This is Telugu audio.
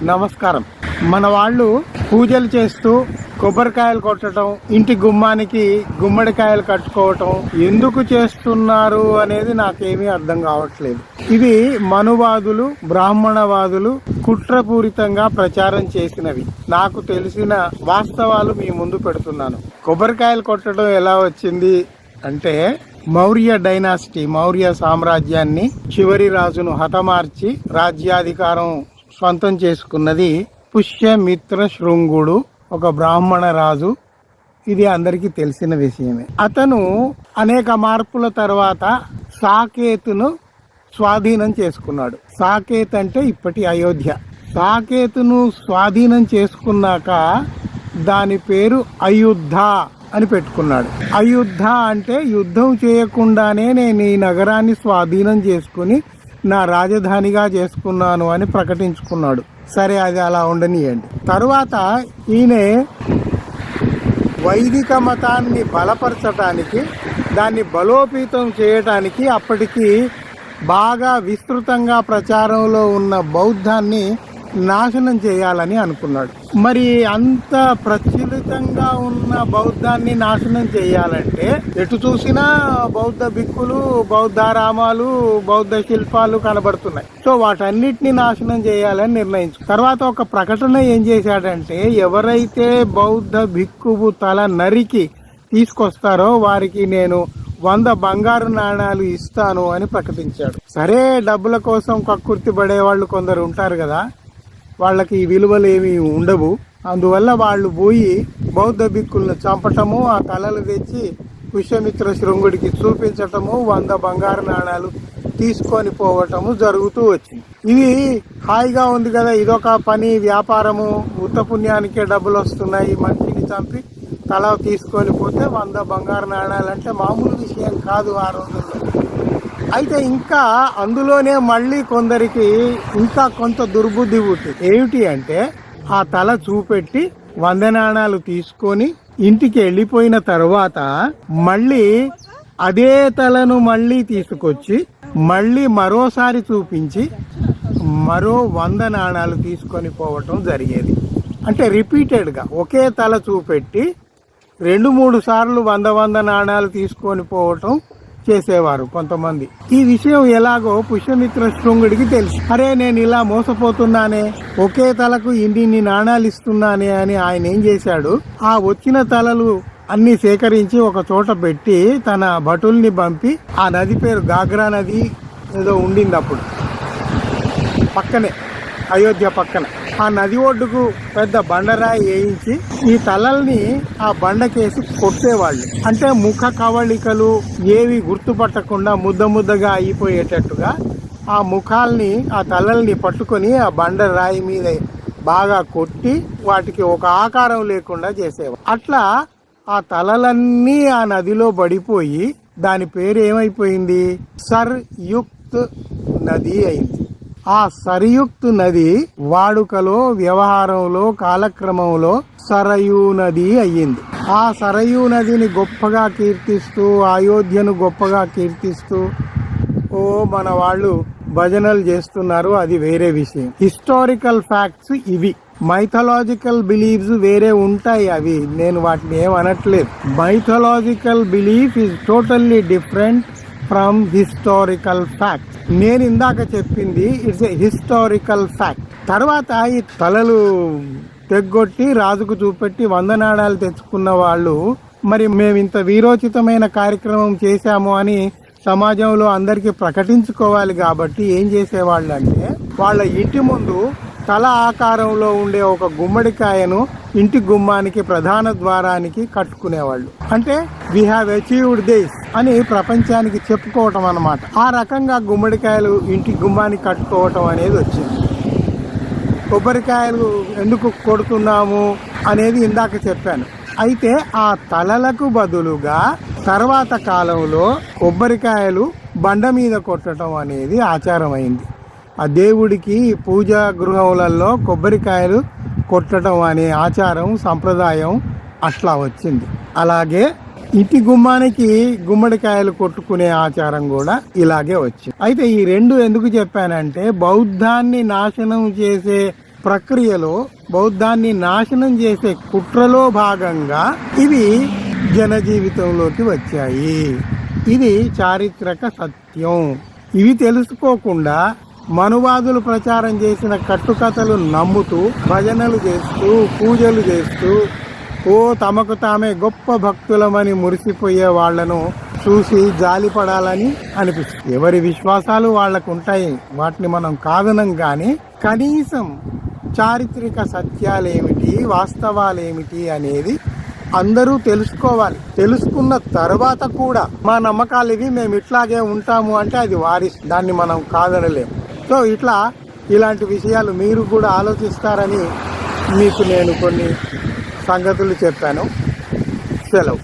నమస్కారం. మన వాళ్ళు పూజలు చేస్తూ కొబ్బరికాయలు కొట్టడం, ఇంటి గుమ్మానికి గుమ్మడికాయలు కట్టుకోవటం ఎందుకు చేస్తున్నారు అనేది నాకేమీ అర్థం కావట్లేదు. ఇది మనువాదులు, బ్రాహ్మణవాదులు కుట్రపూరితంగా ప్రచారం చేసినవి. నాకు తెలిసిన వాస్తవాలు మీ ముందు పెడుతున్నాను. కొబ్బరికాయలు కొట్టడం ఎలా వచ్చింది అంటే, మౌర్య డైనాసిటీ, మౌర్య సామ్రాజ్యాన్ని చివరి రాజును హతమార్చి రాజ్యాధికారం స్వంతం చేసుకున్నది పుష్యమిత్ర శృంగుడు, ఒక బ్రాహ్మణ రాజు. ఇది అందరికీ తెలిసిన విషయమే. అతను అనేక మార్పుల తర్వాత సాకేతును స్వాధీనం చేసుకున్నాడు. సాకేత్ అంటే ఇప్పటి అయోధ్య. సాకేతును స్వాధీనం చేసుకున్నాక దాని పేరు అయుద్ధ అని పెట్టుకున్నాడు. అయుద్ధ అంటే యుద్ధం చేయకుండానే నేను ఈ నగరాన్ని స్వాధీనం చేసుకుని నా రాజధానిగా చేసుకున్నాను అని ప్రకటించుకున్నాడు. సరే, అది అలా ఉండనియండి. తరువాత ఈయన వైదిక మతాన్ని బలపరచటానికి, దాన్ని బలోపేతం చేయటానికి అప్పటికి బాగా విస్తృతంగా ప్రచారంలో ఉన్న బౌద్ధాన్ని నాశనం చేయాలని అనుకున్నాడు. మరి అంత ప్రచలితంగా ఉన్న బౌద్ధాన్ని నాశనం చేయాలంటే ఎటు చూసినా బౌద్ధ భిక్కులు, బౌద్ధారామాలు, బౌద్ధ శిల్పాలు కనబడుతున్నాయి. సో వాటన్నిటిని నాశనం చేయాలని నిర్ణయించు. తర్వాత ఒక ప్రకటన ఏం చేశాడంటే, ఎవరైతే బౌద్ధ భిక్కువు తల నరికి తీసుకొస్తారో వారికి నేను 100 బంగారు నాణాలు ఇస్తాను అని ప్రకటించాడు. సరే, డబ్బుల కోసం కక్కుర్తి పడేవాళ్ళు కొందరు ఉంటారు కదా, వాళ్ళకి ఈ విలువలు ఏమి ఉండవు. అందువల్ల వాళ్ళు పోయి బౌద్ధ భిక్కులను చంపటము, ఆ తలలు తెచ్చి పుష్యమిత్ర శృంగుడికి చూపించటము, 100 బంగారు నాణాలు తీసుకొని పోవటము జరుగుతూ వచ్చింది. ఇది హాయిగా ఉంది కదా, ఇదొక పని, వ్యాపారము, ఉత్తపుణ్యానికే డబ్బులు వస్తున్నాయి. మనిషిని చంపి తల తీసుకొని పోతే 100 బంగారు నాణాలు అంటే మామూలు విషయం కాదు ఆ రోజుల్లో. అయితే ఇంకా అందులోనే మళ్ళీ కొందరికి ఇంకా కొంత దుర్బుద్ధి పుట్టింది. ఏమిటి అంటే, ఆ తల చూపెట్టి 100 నాణాలు తీసుకొని ఇంటికి వెళ్ళిపోయిన తర్వాత మళ్ళీ అదే తలను మళ్ళీ తీసుకొచ్చి మళ్ళీ మరోసారి చూపించి మరో 100 నాణాలు తీసుకొని పోవటం జరిగేది. అంటే రిపీటెడ్గా ఒకే తల చూపెట్టి 2-3 సార్లు 100 నాణాలు తీసుకొని పోవటం చేసేవారు కొంతమంది. ఈ విషయం ఎలాగో పుష్యమిత్ర శృంగుడికి తెలుసు. అరే, నేను ఇలా మోసపోతున్నానే, ఒకే తలకు ఇన్ని నాణాలు ఇస్తున్నానే అని ఆయన ఏం చేశాడు, ఆ వచ్చిన తలలు అన్ని సేకరించి ఒక చోట పెట్టి తన భటుల్ని పంపి, ఆ నది పేరు గాగ్రా నది ఏదో ఉండింది అప్పుడు పక్కనే, అయోధ్య పక్కన, ఆ నది ఒడ్డుకు పెద్ద బండరాయి వేయించి ఈ తలల్ని ఆ బండకేసి కొట్టేవాళ్ళు. అంటే ముఖ కవళికలు ఏవి గుర్తుపట్టకుండా ముద్దగా అయిపోయేటట్టుగా ఆ ముఖాల్ని, ఆ తలల్ని పట్టుకొని ఆ బండరాయి మీద బాగా కొట్టి వాటికి ఒక ఆకారం లేకుండా చేసేవాళ్ళు. అట్లా ఆ తలలన్నీ ఆ నదిలో పడిపోయి దాని పేరు ఏమైపోయింది, సర్యుక్త్ నది అయింది. ఆ సరయుక్త్ నది వాడుకలో, వ్యవహారంలో, కాలక్రమంలో సరయూ నది అయ్యింది. ఆ సరయూ నదిని గొప్పగా కీర్తిస్తూ, అయోధ్యను గొప్పగా కీర్తిస్తూ మన వాళ్ళు భజనలు చేస్తున్నారు. అది వేరే విషయం. హిస్టారికల్ ఫ్యాక్ట్స్ ఇవి. మైథలాజికల్ బిలీఫ్స్ వేరే ఉంటాయి, అవి నేను వాటిని ఏమనట్లేదు. Mythological belief is totally different from historical fact. నేను ఇందాక చెప్పింది ఇట్స్ ఏ హిస్టారికల్ ఫ్యాక్ట్. తర్వాత ఈ తలలు తెగ్గొట్టి రాజుకు చూపెట్టి 100 నాణాలు తెచ్చుకున్న వాళ్ళు, మరి మేము ఇంత వీరోచితమైన కార్యక్రమం చేశాము అని సమాజంలో అందరికీ ప్రకటించుకోవాలి కాబట్టి ఏం చేసేవాళ్ళు అంటే, వాళ్ళ ఇంటి ముందు తల ఆకారంలో ఉండే ఒక గుమ్మడికాయను ఇంటి గుమ్మానికి, ప్రధాన ద్వారానికి కట్టుకునేవాళ్ళు. అంటే వీ హ్యావ్ అచీవ్డ్ దిస్ అని ప్రపంచానికి చెప్పుకోవటం అన్నమాట. ఆ రకంగా గుమ్మడికాయలు ఇంటి గుమ్మానికి కట్టుకోవటం అనేది వచ్చింది. కొబ్బరికాయలు ఎందుకు కొడుతున్నాము అనేది ఇందాక చెప్పాను. అయితే ఆ తలలకు బదులుగా తర్వాత కాలంలో కొబ్బరికాయలు బండ మీద కొట్టడం అనేది ఆచారం అయింది. ఆ దేవుడికి పూజా గృహములలో కొబ్బరికాయలు కొట్టడం అనే ఆచారం, సంప్రదాయం అట్లా వచ్చింది. అలాగే ఇంటి గుమ్మానికి గుమ్మడికాయలు కొట్టుకునే ఆచారం కూడా ఇలాగే వచ్చింది. అయితే ఈ రెండు ఎందుకు చెప్పానంటే, బౌద్ధాన్ని నాశనం చేసే ప్రక్రియలో బౌద్ధాన్ని నాశనం చేసే కుట్రలో భాగంగా ఇవి జనజీవితంలోకి వచ్చాయి. ఇది చారిత్రక సత్యం. ఇవి తెలుసుకోకుండా మనువాదులు ప్రచారం చేసిన కట్టుకథలు నమ్ముతూ భజనలు చేస్తూ పూజలు చేస్తూ తమకు తామే గొప్ప భక్తులమని మురిసిపోయే వాళ్లను చూసి జాలిపడాలని అనిపిస్తుంది. ఎవరి విశ్వాసాలు వాళ్లకు ఉంటాయి, వాటిని మనం కాదనం. కానీ కనీసం చారిత్రక సత్యాలేమిటి, వాస్తవాలేమిటి అనేది అందరూ తెలుసుకోవాలి. తెలుసుకున్న తర్వాత కూడా మా నమ్మకాలు ఇవి, మేము ఇట్లాగే ఉంటాము అంటే అది వారి, దాన్ని మనం కాదనలేము. సో ఇలాంటి విషయాలు మీరు కూడా ఆలోచిస్తారని మీకు నేను కొన్ని సంగతులు చెప్పాను. సెలవు.